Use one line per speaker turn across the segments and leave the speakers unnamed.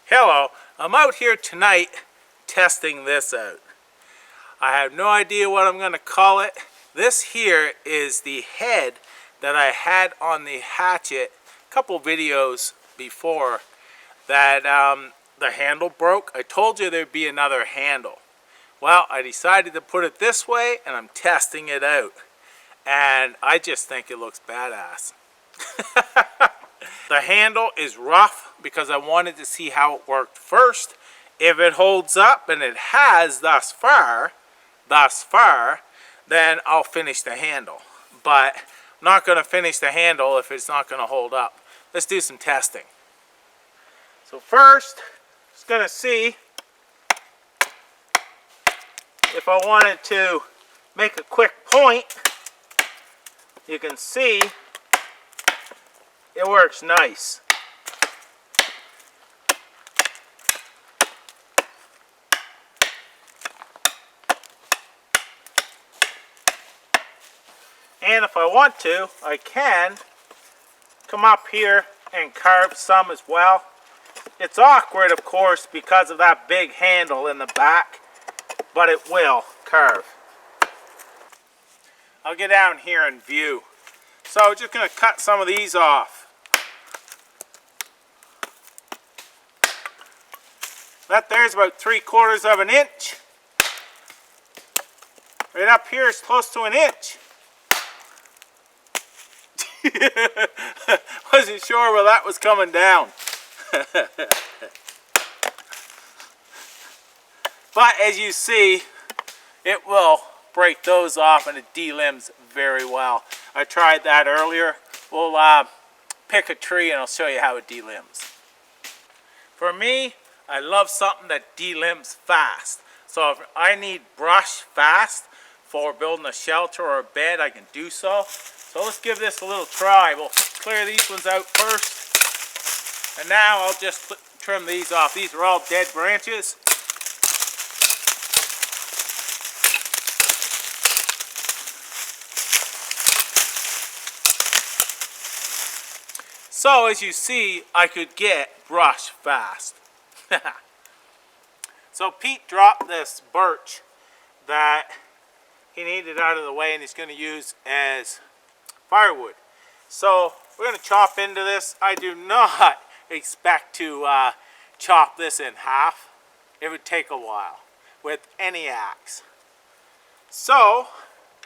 Hello, I'm out here tonight testing this out. I have no idea what I'm going to call it. This here is the head that I had on the hatchet a couple videos before that the handle broke. I told you there'd be another handle. Well, I decided to put it this way and I'm testing it out. And I just think it looks badass. The handle is rough because I wanted to see how it worked first. If it holds up, and it has thus far, then I'll finish the handle. But I'm not going to finish the handle if it's not going to hold up. Let's do some testing. So first, just going to see if I wanted to make a quick point. You can see it works nice. And if I want to, I can come up here and carve some as well. It's awkward, of course, because of that big handle in the back, but it will carve. I'll get down here and view. So I'm just going to cut some of these off. That there's about 3/4 of an inch. Right up here is close to an inch. Wasn't sure where that was coming down. But as you see, it will break those off and it delimbs very well. I tried that earlier. We'll pick a tree and I'll show you how it delimbs. For me, I love something that delimbs fast. So if I need brush fast for building a shelter or a bed, I can do so. So let's give this a little try. We'll clear these ones out first. And now I'll just trim these off. These are all dead branches. So as you see, I could get brush fast. So Pete dropped this birch that he needed out of the way and he's going to use as firewood. So we're going to chop into this. I do not expect to chop this in half. It would take a while with any axe. So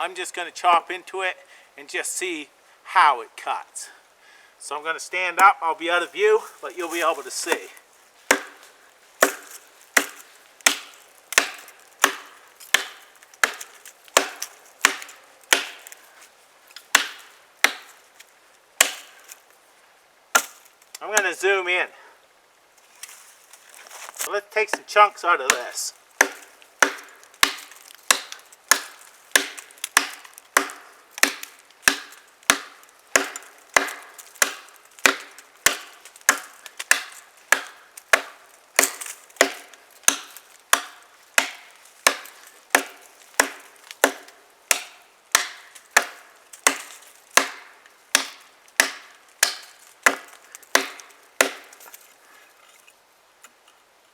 I'm just going to chop into it and just see how it cuts. So I'm going to stand up. I'll be out of view, but you'll be able to see. I'm going to zoom in. So let's take some chunks out of this.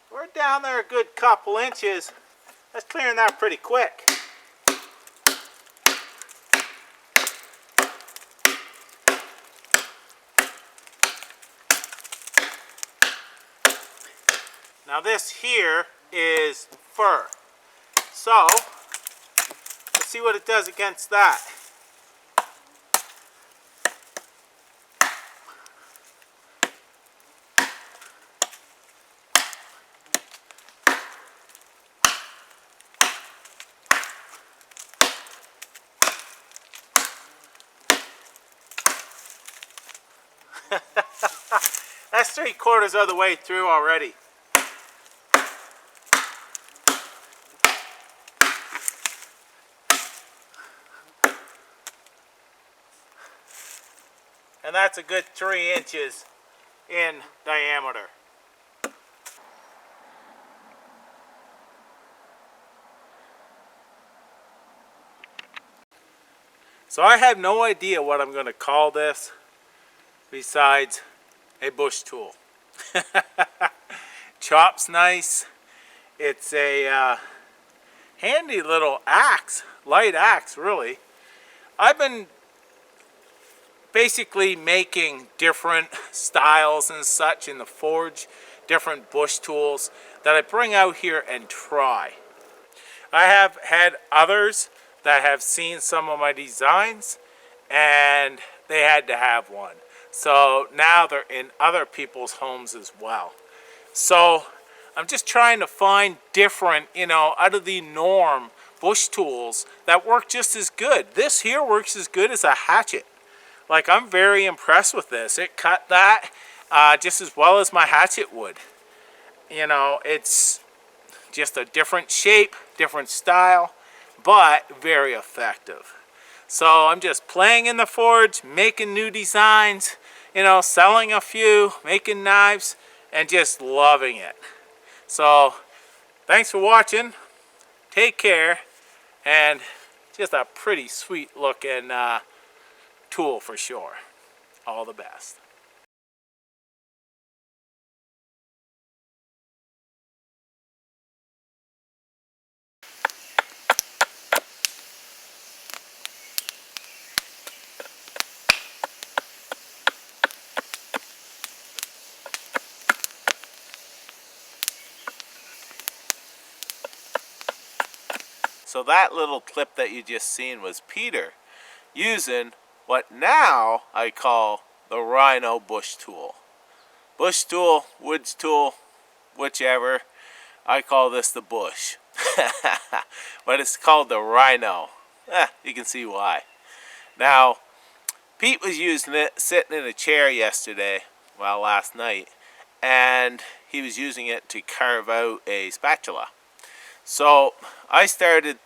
We're down there a good couple inches. That's clearing that pretty quick. Now this here is fir. So let's see what it does against that. That's 3/4 of the way through already. And that's a good 3 inches in diameter. So I have no idea what I'm going to call this besides a bush tool. chops nice. It's a handy little axe, light axe really. I've been basically making different styles and such in the forge, different bush tools that I bring out here and try. I have had others that have seen some of my designs and they had to have one. So now they're in other people's homes as well. So I'm just trying to find different, out of the norm bush tools that work just as good. This here works as good as a hatchet. Like, I'm very impressed with this. It cut that just as well as my hatchet would. It's just a different shape, different style, but very effective. So I'm just playing in the forge, making new designs, selling a few, making knives, and just loving it. So thanks for watching. Take care. And just a pretty sweet looking tool for sure. All the best. So that little clip that you just seen was Peter using what now I call the Rhino bush tool. Bush tool, woods tool, whichever. I call this the bush. But it's called the Rhino. You can see why. Now, Pete was using it sitting in a chair yesterday, well, last night, and he was using it to carve out a spatula. So I started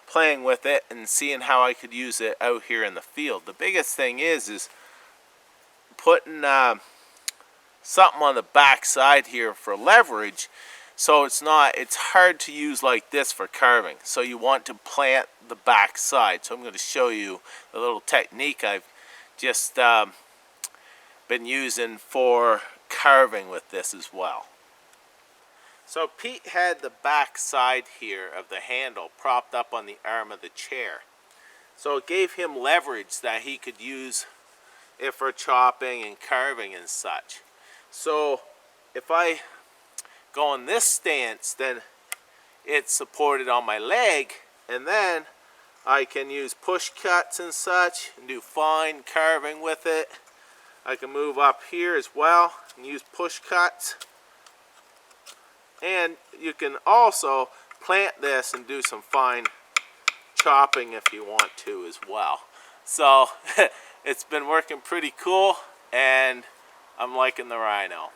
playing with it and seeing how I could use it out here in the field. The biggest thing is putting something on the back side here for leverage, so it's hard to use like this for carving. So you want to plant the back side. So I'm going to show you a little technique I've just been using for carving with this as well. So Pete had the back side here of the handle propped up on the arm of the chair. So it gave him leverage that he could use it for chopping and carving and such. So if I go in this stance, then it's supported on my leg, and then I can use push cuts and such and do fine carving with it. I can move up here as well and use push cuts. And you can also plant this and do some fine chopping if you want to as well. So it's been working pretty cool, and I'm liking the Rhino.